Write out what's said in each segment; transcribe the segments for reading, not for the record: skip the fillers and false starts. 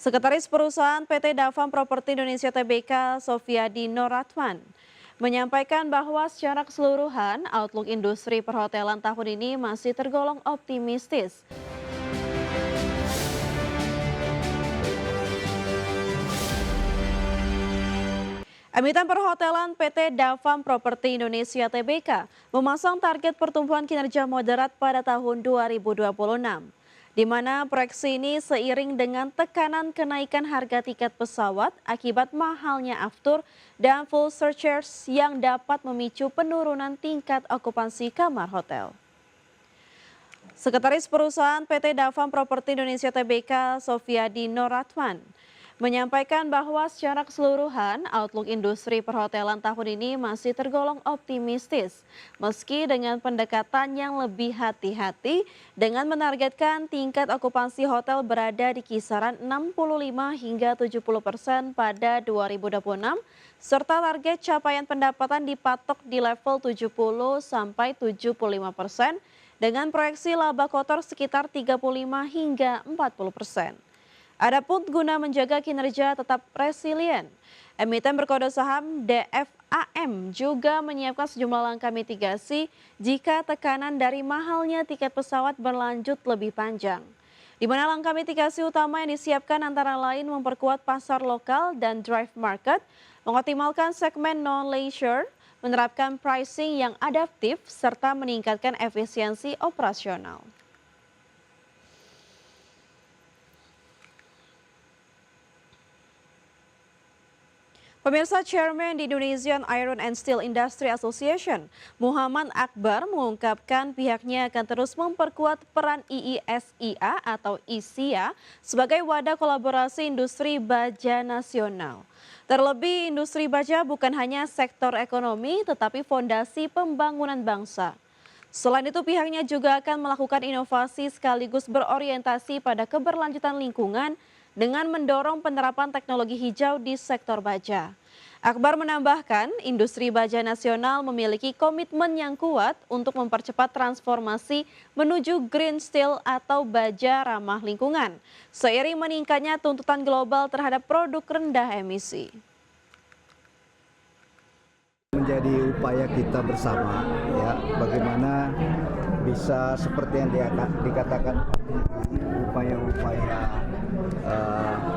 Sekretaris Perusahaan PT Davam Properti Indonesia Tbk, Sofiadi Noratman, menyampaikan bahwa secara keseluruhan outlook industri perhotelan tahun ini masih tergolong optimistis. Emiten perhotelan PT Davam Properti Indonesia Tbk memasang target pertumbuhan kinerja moderat pada tahun 2026. Di mana proyeksi ini seiring dengan tekanan kenaikan harga tiket pesawat akibat mahalnya aftur dan full surcharge yang dapat memicu penurunan tingkat okupansi kamar hotel. Sekretaris Perusahaan PT Davam Properti Indonesia Tbk, Sofiadi Noratman, menyampaikan bahwa secara keseluruhan outlook industri perhotelan tahun ini masih tergolong optimistis meski dengan pendekatan yang lebih hati-hati dengan menargetkan tingkat okupansi hotel berada di kisaran 65 hingga 70% pada 2026 serta target capaian pendapatan dipatok di level 70 sampai 75% dengan proyeksi laba kotor sekitar 35 hingga 40%. Adapun guna menjaga kinerja tetap resilien, emiten berkode saham DFAM juga menyiapkan sejumlah langkah mitigasi jika tekanan dari mahalnya tiket pesawat berlanjut lebih panjang. Di mana langkah mitigasi utama yang disiapkan antara lain memperkuat pasar lokal dan drive market, mengoptimalkan segmen non-leisure, menerapkan pricing yang adaptif, serta meningkatkan efisiensi operasional. Pemirsa, Chairman di Indonesian Iron and Steel Industry Association, Muhammad Akbar, mengungkapkan pihaknya akan terus memperkuat peran IISIA atau ISIA sebagai wadah kolaborasi industri baja nasional. Terlebih, industri baja bukan hanya sektor ekonomi, tetapi fondasi pembangunan bangsa. Selain itu, pihaknya juga akan melakukan inovasi sekaligus berorientasi pada keberlanjutan lingkungan dengan mendorong penerapan teknologi hijau di sektor baja. Akbar menambahkan, industri baja nasional memiliki komitmen yang kuat untuk mempercepat transformasi menuju green steel atau baja ramah lingkungan, seiring meningkatnya tuntutan global terhadap produk rendah emisi. Menjadi upaya kita bersama, ya, bagaimana bisa seperti yang dikatakan upaya-upaya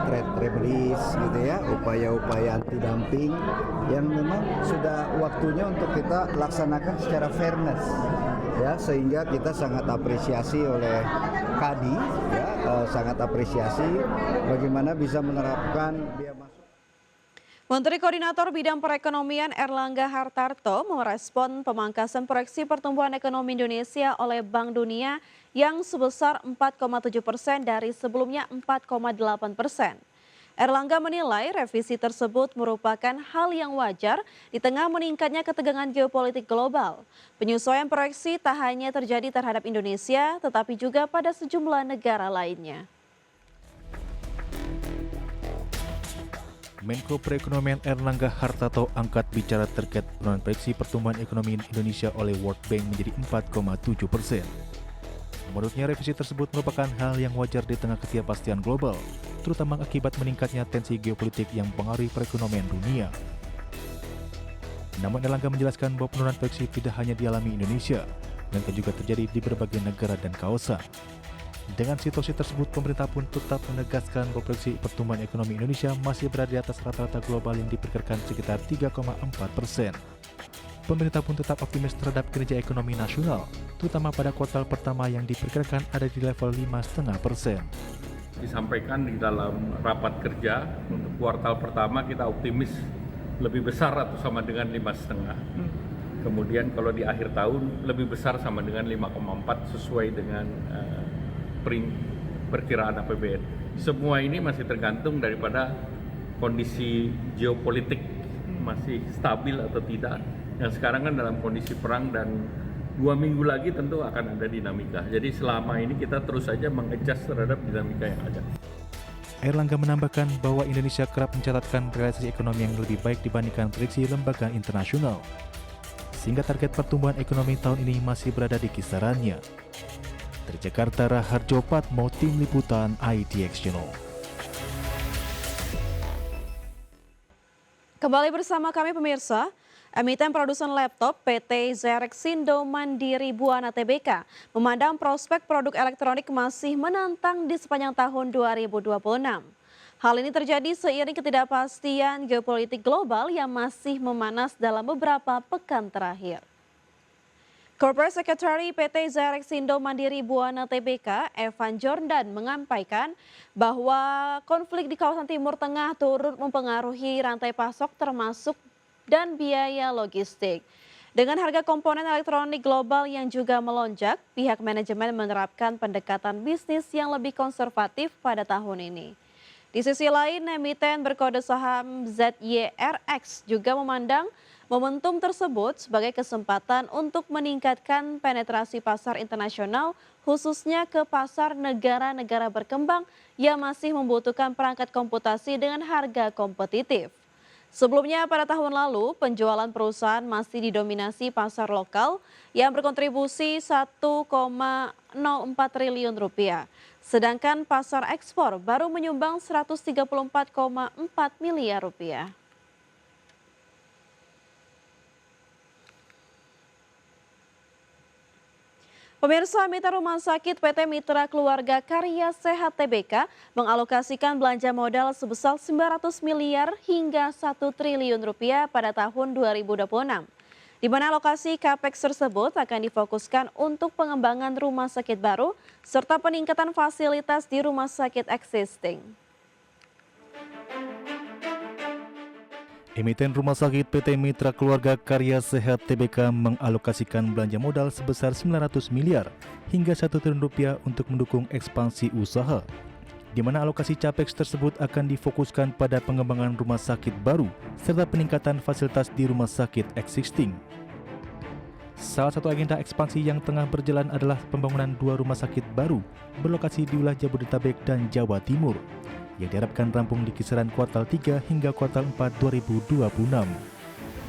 trade release gitu ya, upaya-upaya anti dumping yang memang sudah waktunya untuk kita laksanakan secara fairness, ya, sehingga kita sangat apresiasi oleh KADI, ya, sangat apresiasi bagaimana bisa menerapkan biaya masuk. Menteri Koordinator Bidang Perekonomian Erlangga Hartarto merespon pemangkasan proyeksi pertumbuhan ekonomi Indonesia oleh Bank Dunia yang sebesar 4,7% dari sebelumnya 4,8%. Erlangga menilai revisi tersebut merupakan hal yang wajar di tengah meningkatnya ketegangan geopolitik global. Penyesuaian proyeksi tak hanya terjadi terhadap Indonesia, tetapi juga pada sejumlah negara lainnya. Menko Perekonomian Erlangga Hartarto angkat bicara terkait penurunan proyeksi pertumbuhan ekonomi Indonesia oleh World Bank menjadi 4,7%. Menurutnya revisi tersebut merupakan hal yang wajar di tengah ketidakpastian global, terutama akibat meningkatnya tensi geopolitik yang mempengaruhi perekonomian dunia. Namun Erlangga menjelaskan bahwa penurunan proyeksi tidak hanya dialami Indonesia, melainkan juga terjadi di berbagai negara dan kawasan. Dengan situasi tersebut, pemerintah pun tetap menegaskan bahwa proyeksi pertumbuhan ekonomi Indonesia masih berada di atas rata-rata global yang diperkirakan sekitar 3,4%. Pemerintah pun tetap optimis terhadap kinerja ekonomi nasional, terutama pada kuartal pertama yang diperkirakan ada di level 5,5%. Disampaikan di dalam rapat kerja untuk kuartal pertama kita optimis lebih besar atau sama dengan 5,5. Kemudian kalau di akhir tahun lebih besar sama dengan 5,4 sesuai dengan perkiraan APBN. Semua ini masih tergantung daripada kondisi geopolitik masih stabil atau tidak. Yang sekarang kan dalam kondisi perang dan 2 minggu lagi tentu akan ada dinamika. Jadi selama ini kita terus saja mengadjust terhadap dinamika yang ada. Erlangga menambahkan bahwa Indonesia kerap mencatatkan realisasi ekonomi yang lebih baik dibandingkan prediksi lembaga internasional, sehingga target pertumbuhan ekonomi tahun ini masih berada di kisarannya. Dari Jakarta, Raharjo Patmo, Tim Liputan IDX Channel. Kembali bersama kami pemirsa, emiten produsen laptop PT Zerexindo Mandiri Buana Tbk memandang prospek produk elektronik masih menantang di sepanjang tahun 2026. Hal ini terjadi seiring ketidakpastian geopolitik global yang masih memanas dalam beberapa pekan terakhir. Corporate Secretary PT Zerexindo Mandiri Buana Tbk, Evan Jordan, menyampaikan bahwa konflik di kawasan Timur Tengah turut mempengaruhi rantai pasok termasuk dan biaya logistik. Dengan harga komponen elektronik global yang juga melonjak, pihak manajemen menerapkan pendekatan bisnis yang lebih konservatif pada tahun ini. Di sisi lain, emiten berkode saham ZYRX juga memandang momentum tersebut sebagai kesempatan untuk meningkatkan penetrasi pasar internasional, khususnya ke pasar negara-negara berkembang yang masih membutuhkan perangkat komputasi dengan harga kompetitif. Sebelumnya pada tahun lalu, penjualan perusahaan masih didominasi pasar lokal yang berkontribusi 1,04 triliun rupiah. Sedangkan pasar ekspor baru menyumbang 134,4 miliar rupiah. Pemirsa, Mitra Rumah Sakit PT Mitra Keluarga Karya Sehat Tbk mengalokasikan belanja modal sebesar 900 miliar hingga 1 triliun rupiah pada tahun 2026. Di mana alokasi capex tersebut akan difokuskan untuk pengembangan rumah sakit baru serta peningkatan fasilitas di rumah sakit existing. Emiten Rumah Sakit PT Mitra Keluarga Karya Sehat Tbk mengalokasikan belanja modal sebesar 900 miliar hingga 1 triliun rupiah untuk mendukung ekspansi usaha, di mana alokasi capex tersebut akan difokuskan pada pengembangan rumah sakit baru serta peningkatan fasilitas di rumah sakit existing. Salah satu agenda ekspansi yang tengah berjalan adalah pembangunan 2 rumah sakit baru berlokasi di wilayah Jabodetabek dan Jawa Timur, yang diharapkan rampung di kisaran kuartal 3 hingga kuartal 4 2026.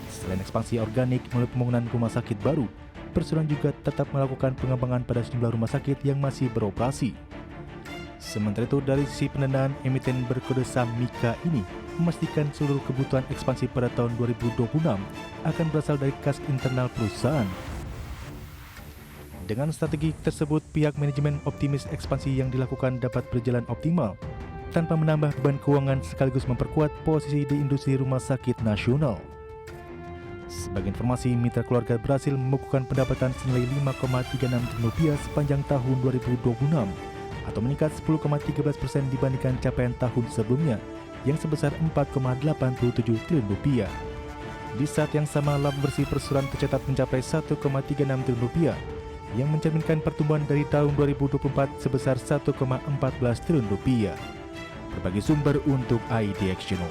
Selain ekspansi organik melalui pembangunan rumah sakit baru, perseroan juga tetap melakukan pengembangan pada sejumlah rumah sakit yang masih beroperasi. Sementara itu, dari sisi pendanaan, emiten berkode saham MIKA ini memastikan seluruh kebutuhan ekspansi pada tahun 2026 akan berasal dari kas internal perusahaan. Dengan strategi tersebut, pihak manajemen optimis ekspansi yang dilakukan dapat berjalan optimal tanpa menambah beban keuangan sekaligus memperkuat posisi di industri rumah sakit nasional. Sebagai informasi, Mitra Keluarga berhasil membukukan pendapatan senilai 5,36 triliun rupiah sepanjang tahun 2026 atau meningkat 10,13% dibandingkan capaian tahun sebelumnya yang sebesar 4,87 triliun rupiah. Di saat yang sama, laba bersih perseroan tercatat mencapai 1,36 triliun rupiah yang mencerminkan pertumbuhan dari tahun 2024 sebesar 1,14 triliun rupiah. Berbagai sumber untuk IDX Channel.